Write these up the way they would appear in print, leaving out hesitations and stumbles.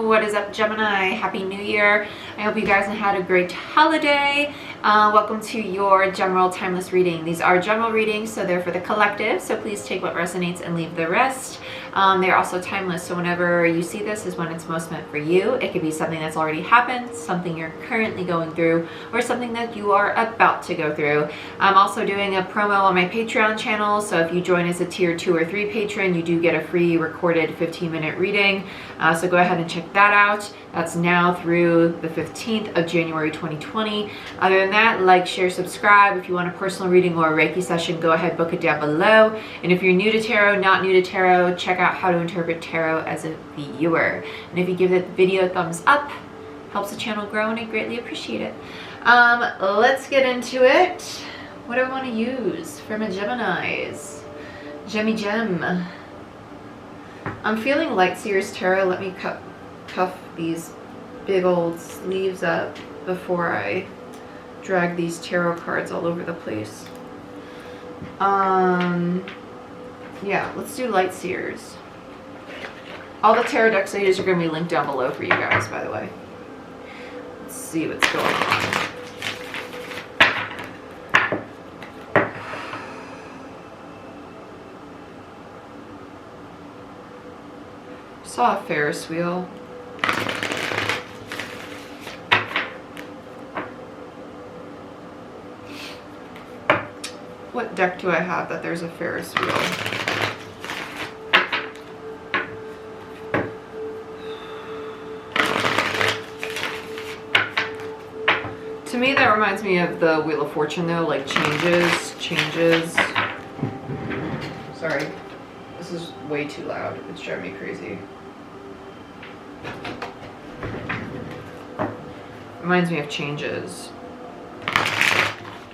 What is up, Gemini? Happy New Year. I hope you guys had a great holiday. Welcome to your general timeless reading. These are general readings, so they're for the collective, so please take what resonates and leave the rest. They're also timeless, so whenever you see this is when it's most meant for you. It could be something that's already happened, something you're currently going through, or something that you are about to go through. I'm also doing a promo on my Patreon channel, so if you join as a tier 2 or 3 patron, you do get a free recorded 15-minute reading. So go ahead and check that out. That's now through the 15th of January 2020. Other than that, like, share, subscribe. If you want a personal reading or a Reiki session, go ahead, book it down below. And if you're new to tarot, not new to tarot, check out How to Interpret Tarot as a Viewer. And if you give the video a thumbs up, helps the channel grow, and I greatly appreciate it. Let's get into it. What do I want to use for my Geminis? Gem. I'm feeling Light Seer's Tarot. Let me cuff these big old sleeves up before I drag these tarot cards all over the place. Yeah, let's do Light Seers. All the tarot deck stages are going to be linked down below for you guys, by the way. Let's see what's going on. Saw a Ferris wheel. What deck do I have that there's a Ferris wheel? To me, that reminds me of the Wheel of Fortune, though, like changes. Sorry, this is way too loud. It's driving me crazy. Reminds me of changes.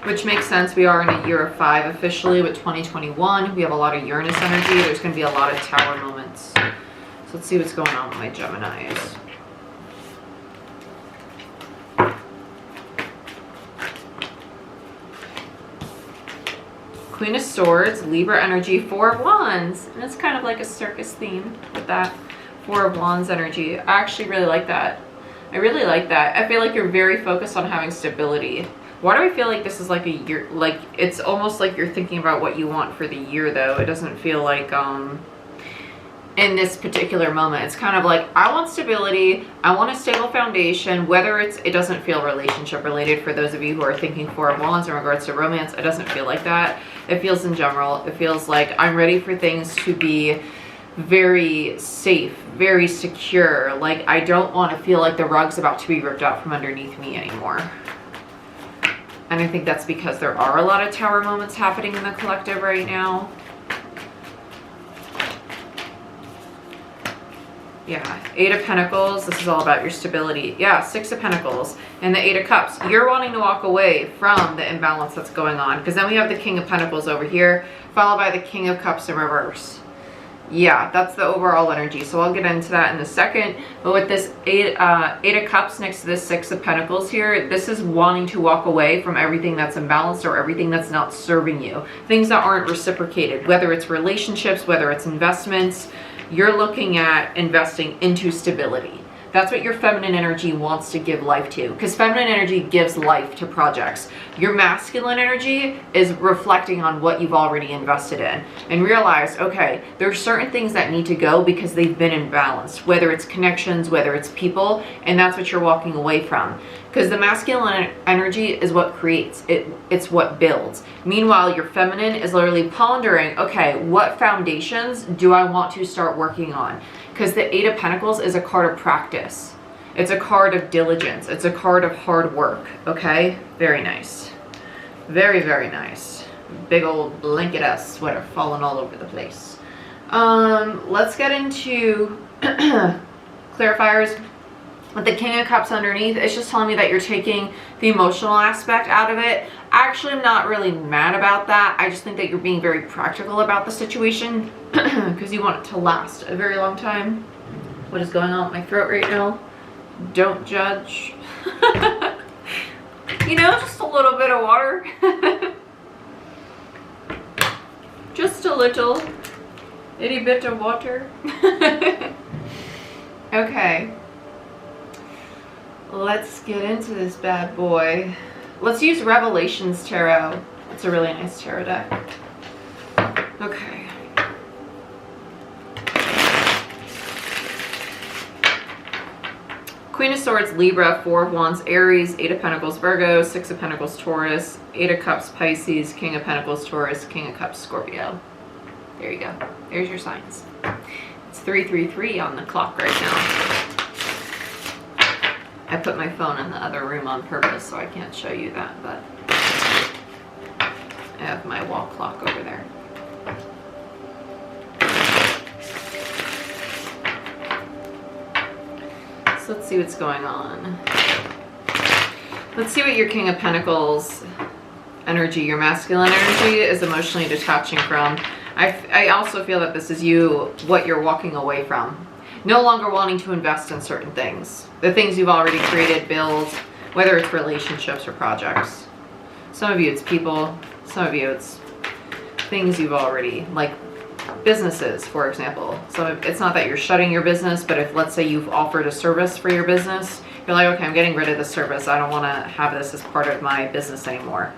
Which makes sense. We are in a year of 5 officially with 2021. We have a lot of Uranus energy. There's going to be a lot of tower moments. So let's see what's going on with my Geminis. Queen of Swords, Libra energy, 4 of Wands. And it's kind of like a circus theme with that 4 of Wands energy. I actually really like that. I really like that. I feel like you're very focused on having stability. Why do I feel like this is like a year, like it's almost like you're thinking about what you want for the year, though? It doesn't feel like in this particular moment. It's kind of like, I want stability, I want a stable foundation, whether it doesn't feel relationship related for those of you who are thinking 4 of Wands in regards to romance. It doesn't feel like that. It feels in general. It feels like I'm ready for things to be very safe, very secure. Like I don't want to feel like the rug's about to be ripped out from underneath me anymore. And I think that's because there are a lot of tower moments happening in the collective right now. Yeah, 8 of Pentacles, this is all about your stability. Yeah, 6 of Pentacles and the 8 of Cups. You're wanting to walk away from the imbalance that's going on, because then we have the King of Pentacles over here, followed by the King of Cups in reverse. Yeah, that's the overall energy. So I'll get into that in a second. But with this 8 of Cups next to this 6 of Pentacles here, this is wanting to walk away from everything that's imbalanced or everything that's not serving you. Things that aren't reciprocated, whether it's relationships, whether it's investments. You're looking at investing into stability. That's what your feminine energy wants to give life to, because feminine energy gives life to projects. Your masculine energy is reflecting on what you've already invested in and realize, okay, there's certain things that need to go because they've been imbalanced, whether it's connections, whether it's people, and that's what you're walking away from. Because the masculine energy is what creates, it's what builds. Meanwhile, your feminine is literally pondering, okay, what foundations do I want to start working on? Because the 8 of Pentacles is a card of practice. It's a card of diligence. It's a card of hard work, okay? Very nice. Very, very nice. Big old blanket sweater falling all over the place. Let's get into clarifiers. With the King of Cups underneath, it's just telling me that you're taking the emotional aspect out of it. Actually, I'm not really mad about that. I just think that you're being very practical about the situation because you want it to last a very long time. What is going on with my throat right now? Don't judge. You know, just a little bit of water. Just a little itty bit of water. Okay. Let's get into this bad boy. Let's use Revelations Tarot. It's a really nice tarot deck. Okay. Queen of Swords, Libra, Four of Wands, Aries, Eight of Pentacles, Virgo, Six of Pentacles, Taurus, Eight of Cups, Pisces, King of Pentacles, Taurus, King of Cups, Scorpio. There you go. There's your signs. It's 3:33 on the clock right now. I put my phone in the other room on purpose so I can't show you that, but I have my wall clock over there. So let's see what's going on. Let's see what your King of Pentacles energy, your masculine energy, is emotionally detaching from. I also feel that this is you, what you're walking away from. No longer wanting to invest in certain things. The things you've already created, build, whether it's relationships or projects. Some of you it's people, some of you it's things you've already, like businesses, for example. So it's not that you're shutting your business, but if, let's say, you've offered a service for your business, you're like, okay, I'm getting rid of the service. I don't want to have this as part of my business anymore.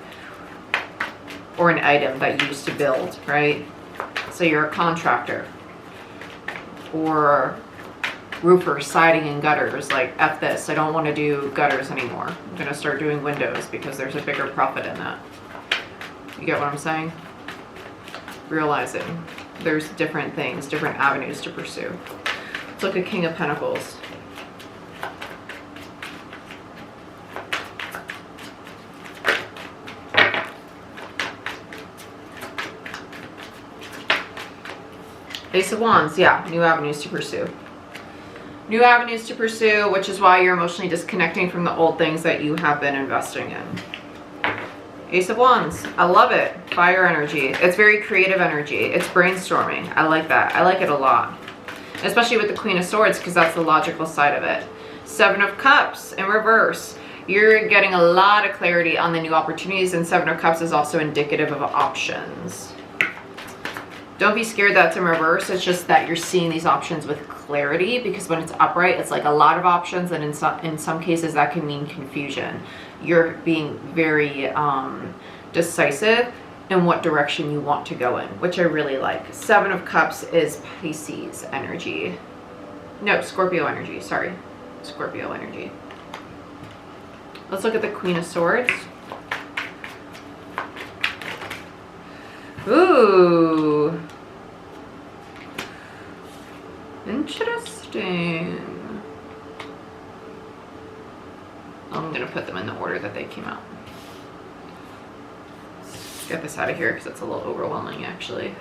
Or an item that you used to build, right? So you're a contractor. Or roofer, siding and gutters, like, F this, I don't want to do gutters anymore. I'm going to start doing windows because there's a bigger profit in that. You get what I'm saying? Realizing there's different things, different avenues to pursue. Let's look at King of Pentacles. Ace of Wands, yeah, new avenues to pursue. New avenues to pursue, which is why you're emotionally disconnecting from the old things that you have been investing in. Ace of Wands, I love it. Fire energy. It's very creative energy. It's brainstorming. I like that. I like it a lot. Especially with the Queen of Swords, because that's the logical side of it. Seven of Cups in reverse. You're getting a lot of clarity on the new opportunities, and Seven of Cups is also indicative of options. Don't be scared that's in reverse. It's just that you're seeing these options with clarity, because when it's upright, it's like a lot of options, and in some cases that can mean confusion. You're being very decisive in what direction you want to go in, which I really like. Seven of Cups is Pisces energy. No, Scorpio energy. Sorry. Scorpio energy. Let's look at the Queen of Swords. Ooh. Interesting. I'm going to put them in the order that they came out. Let's get this out of here because it's a little overwhelming, actually.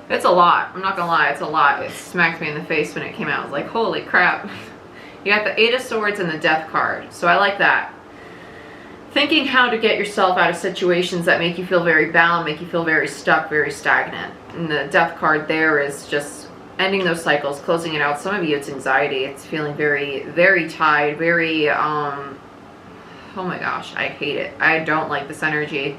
It's a lot. I'm not going to lie. It's a lot. It smacked me in the face when it came out. I was like, holy crap. You got the Eight of Swords and the Death card. So I like that. Thinking how to get yourself out of situations that make you feel very bound, make you feel very stuck, very stagnant. And the Death card there is just ending those cycles, closing it out. Some of you, it's anxiety. It's feeling very, very tied, very, oh my gosh, I hate it. I don't like this energy.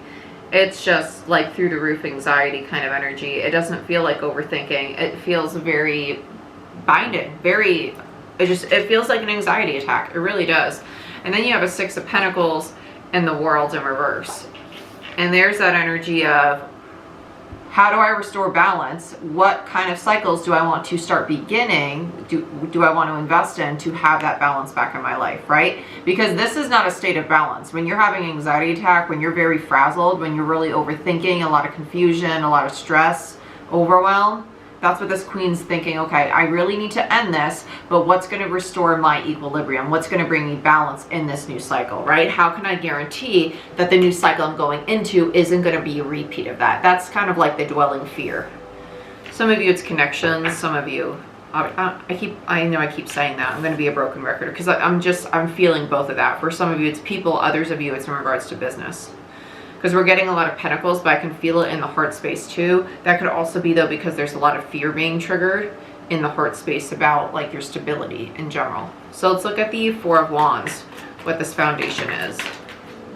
It's just like through the roof anxiety kind of energy. It doesn't feel like overthinking. It feels very binding, very, it feels like an anxiety attack. It really does. And then you have a Six of Pentacles and the World in reverse. And there's that energy of, how do I restore balance? What kind of cycles do I want to start beginning? Do I want to invest in to have that balance back in my life, right? Because this is not a state of balance. When you're having an anxiety attack, when you're very frazzled, when you're really overthinking, a lot of confusion, a lot of stress, overwhelm, that's what this Queen's thinking. Okay, I really need to end this, but what's going to restore my equilibrium? What's going to bring me balance in this new cycle, right? How can I guarantee that the new cycle I'm going into isn't going to be a repeat of that? That's kind of like the dwelling fear. Some of you it's connections. Some of you, I know I keep saying that. I'm going to be a broken record because I'm feeling both of that. For some of you it's people, others of you it's in regards to business. Because we're getting a lot of pentacles, but I can feel it in the heart space too. That could also be though because there's a lot of fear being triggered in the heart space about like your stability in general. So let's look at the Four of Wands, what this foundation is.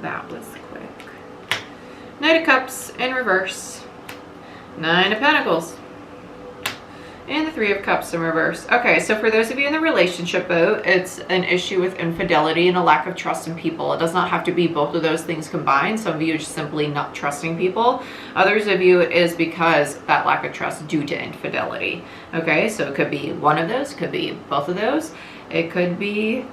That was quick. Knight of Cups in reverse. Nine of Pentacles. And the Three of Cups in reverse. Okay, so for those of you in the relationship boat, it's an issue with infidelity and a lack of trust in people. It does not have to be both of those things combined. Some of you are just simply not trusting people. Others of you, it is because that lack of trust due to infidelity. Okay, so it could be one of those, could be both of those. It could be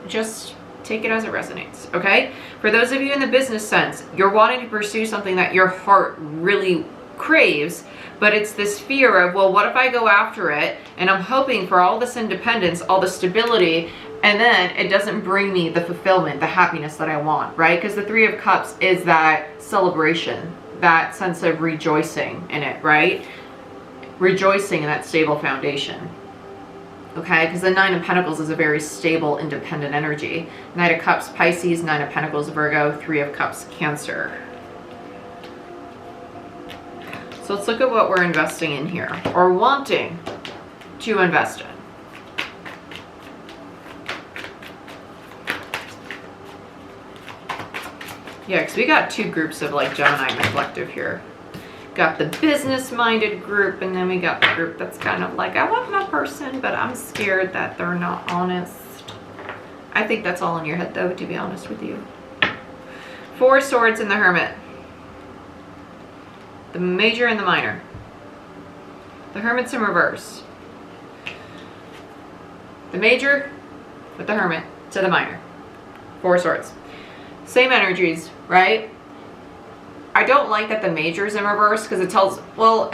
just take it as it resonates, okay? For those of you in the business sense, you're wanting to pursue something that your heart really craves, but it's this fear of, well, what if I go after it and I'm hoping for all this independence, all the stability, and then it doesn't bring me the fulfillment, the happiness that I want, right? Because the Three of Cups is that celebration, that sense of rejoicing in it, right? Rejoicing in that stable foundation. Okay, because the Nine of Pentacles is a very stable, independent energy. Knight of Cups, Pisces, Nine of Pentacles, Virgo, Three of Cups, Cancer. So let's look at what we're investing in here, or wanting to invest in. Yeah, because we got two groups of like Gemini and Reflective here. Got the business-minded group, and then we got the group that's kind of like, I want my person, but I'm scared that they're not honest. I think that's all in your head, though, to be honest with you. Four of Swords and the Hermit. The Major and the Minor. The Hermit's in reverse. The Major with the Hermit to the Minor. Four of Swords. Same energies, right? I don't like that the Major is in reverse because it tells, well,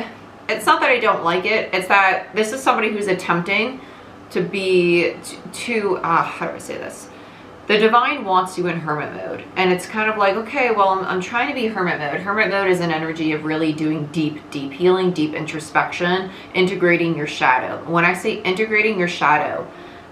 it's not that I don't like it. It's that this is somebody who's attempting to be, how do I say this? The Divine wants you in Hermit mode. And it's kind of like, okay, well, I'm trying to be Hermit mode. Hermit mode is an energy of really doing deep healing, deep introspection, integrating your shadow. When I say integrating your shadow,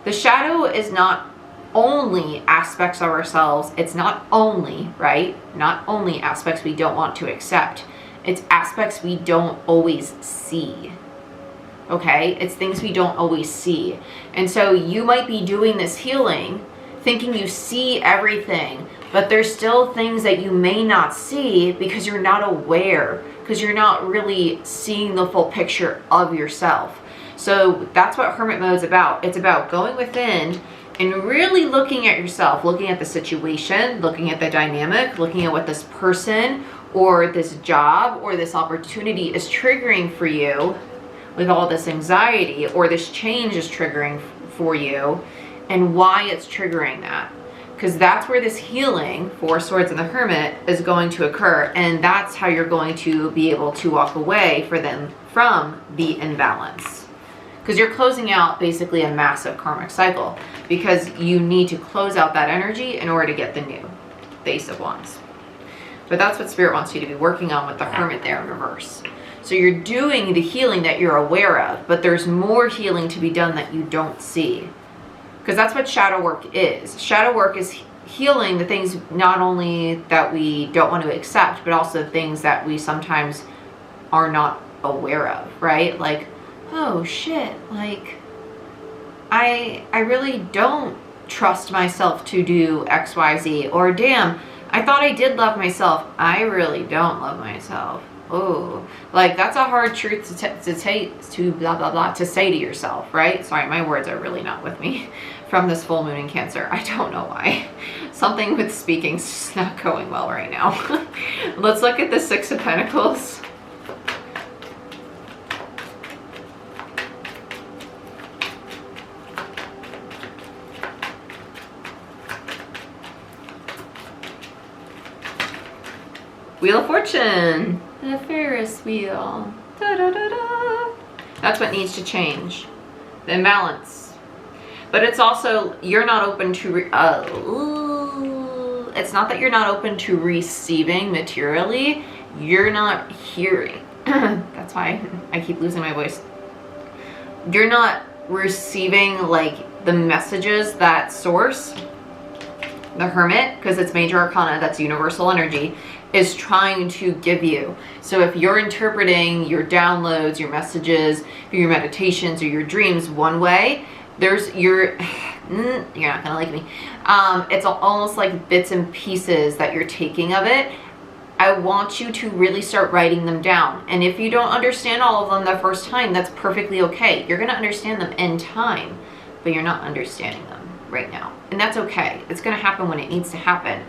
the shadow is not only aspects of ourselves. It's not only, right? Not only aspects we don't want to accept. It's aspects we don't always see. Okay? It's things we don't always see. And so you might be doing this healing thinking you see everything, but there's still things that you may not see because you're not aware, because you're not really seeing the full picture of yourself. So that's what Hermit mode is about. It's about going within and really looking at yourself, looking at the situation, looking at the dynamic, looking at what this person or this job or this opportunity is triggering for you with all this anxiety, or this change is triggering for you, and why it's triggering that. Because that's where this healing, Four Swords and the Hermit, is going to occur, and that's how you're going to be able to walk away from the imbalance. Because you're closing out basically a massive karmic cycle, because you need to close out that energy in order to get the new Ace of Wands. But that's what Spirit wants you to be working on with the Hermit there in reverse. So you're doing the healing that you're aware of, but there's more healing to be done that you don't see. Because that's what shadow work is. Shadow work is healing the things not only that we don't want to accept, but also things that we sometimes are not aware of, right? Like, oh shit, like I really don't trust myself to do XYZ, or damn, I thought I did love myself. I really don't love myself. Oh, like that's a hard truth to say to yourself, right? Sorry, my words are really not with me from this full moon in Cancer. I don't know why. Something with speaking's just not going well right now. Let's look at the Six of Pentacles. Wheel of Fortune. The Ferris wheel. Da, da, da, da. That's what needs to change. The imbalance. But it's also, you're not open to, it's not that you're not open to receiving materially. You're not hearing. That's why I keep losing my voice. You're not receiving like the messages that source, the Hermit, because it's major arcana, that's universal energy, is trying to give you. So if you're interpreting your downloads, your messages, your meditations, or your dreams one way, you're not gonna like me. It's almost like bits and pieces that you're taking of it, I want you to really start writing them down. And if you don't understand all of them the first time, that's perfectly okay. You're going to understand them in time, but you're not understanding them right now. And that's okay. It's going to happen when it needs to happen.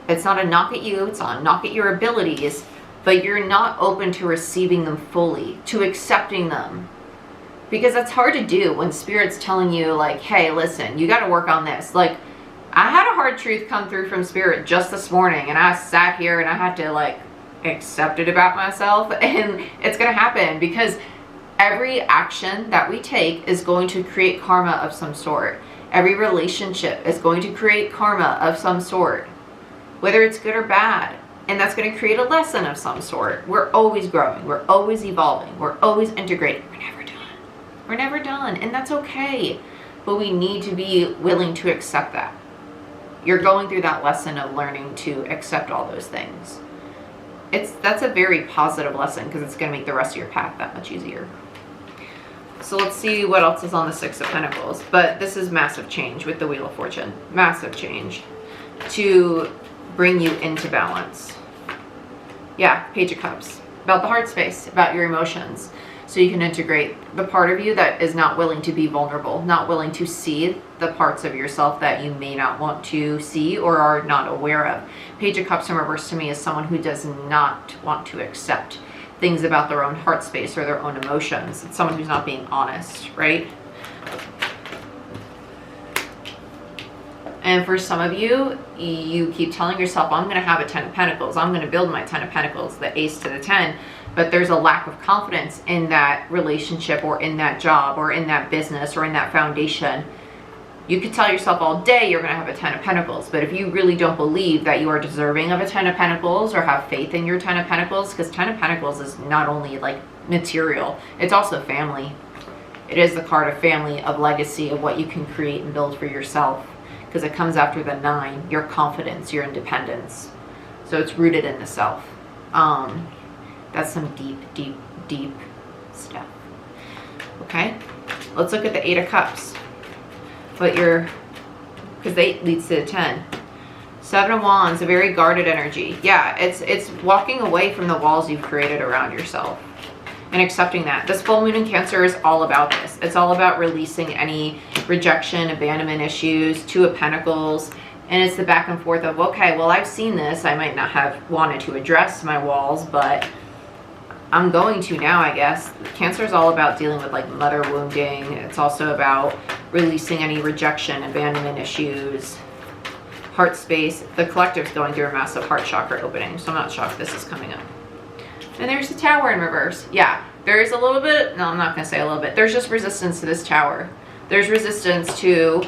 It's not a knock at you. It's not a knock at your abilities, but you're not open to receiving them fully, to accepting them. Because that's hard to do when Spirit's telling you like, hey, listen, you got to work on this. Like, I had a hard truth come through from Spirit just this morning, and I sat here and I had to like accept it about myself, and it's going to happen because every action that we take is going to create karma of some sort. Every relationship is going to create karma of some sort, whether it's good or bad, and that's going to create a lesson of some sort. We're always growing. We're always evolving. We're always integrating. We're never done. We're never done, and that's okay, but we need to be willing to accept that. You're going through that lesson of learning to accept all those things. That's a very positive lesson because it's going to make the rest of your path that much easier. So let's see what else is on the Six of Pentacles. But this is massive change with the Wheel of Fortune. Massive change to bring you into balance. Yeah, Page of Cups. About the heart space, about your emotions. So you can integrate the part of you that is not willing to be vulnerable, not willing to see the parts of yourself that you may not want to see or are not aware of. Page of Cups in reverse to me is someone who does not want to accept things about their own heart space or their own emotions. It's someone who's not being honest, right? And for some of you, you keep telling yourself, I'm going to have a 10 of Pentacles. I'm going to build my 10 of Pentacles, the Ace to the 10. But there's a lack of confidence in that relationship or in that job or in that business or in that foundation. You could tell yourself all day you're going to have a 10 of Pentacles. But if you really don't believe that you are deserving of a 10 of Pentacles or have faith in your 10 of Pentacles, because 10 of Pentacles is not only like material, it's also family. It is the card of family, of legacy, of what you can create and build for yourself. Because it comes after the 9, your confidence, your independence. So it's rooted in the self. That's some deep, deep, deep stuff. Okay, let's look at the 8 of Cups. But because the 8 leads to the 10. 7 of Wands, a very guarded energy. Yeah, it's walking away from the walls you've created around yourself and accepting that. This full moon in Cancer is all about this. It's all about releasing any rejection, abandonment issues, 2 of Pentacles. And it's the back and forth of, okay, well, I've seen this. I might not have wanted to address my walls, but I'm going to now, I guess. Cancer is all about dealing with like mother wounding. It's also about releasing any rejection, abandonment issues, heart space. The collective's going through a massive heart chakra opening, so I'm not shocked this is coming up. And there's the Tower in reverse. Yeah, there's a little bit, no, I'm not going to say a little bit. There's just resistance to this Tower. There's resistance to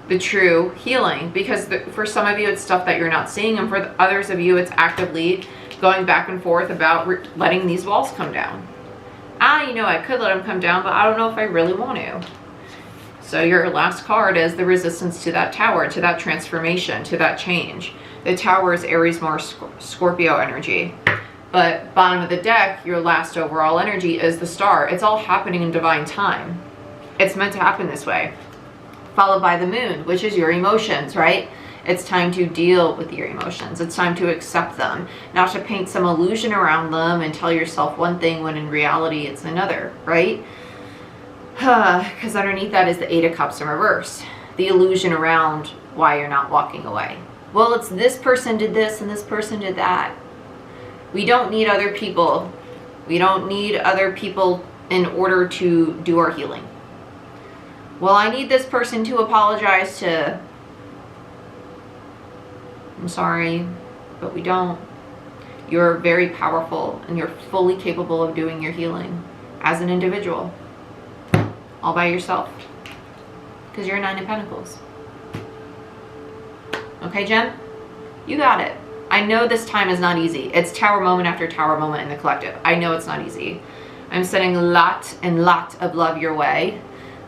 the true healing because for some of you, it's stuff that you're not seeing. And for others of you, it's actively going back and forth about letting these walls come down. You know, I could let them come down, but I don't know if I really want to. So your last card is the resistance to that Tower, to that transformation, to that change. The Tower is Aries, Mars, Scorpio energy. But bottom of the deck, your last overall energy is the Star. It's all happening in divine time. It's meant to happen this way. Followed by the Moon, which is your emotions, right? It's time to deal with your emotions. It's time to accept them, not to paint some illusion around them and tell yourself one thing when in reality it's another, right? Because underneath that is the 8 of Cups in reverse. The illusion around why you're not walking away. Well, it's this person did this and this person did that. We don't need other people. We don't need other people in order to do our healing. Well, I need this person to apologize to. I'm sorry, but we don't. You're very powerful and you're fully capable of doing your healing as an individual, all by yourself, because you're a 9 of Pentacles. Okay, Jen? You got it. I know this time is not easy. It's Tower moment after Tower moment in the collective. I know it's not easy. I'm sending a lot and lot of love your way.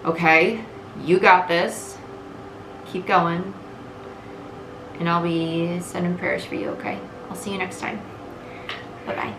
Okay? You got this. Keep going. And I'll be sending prayers for you, okay? I'll see you next time. Bye-bye.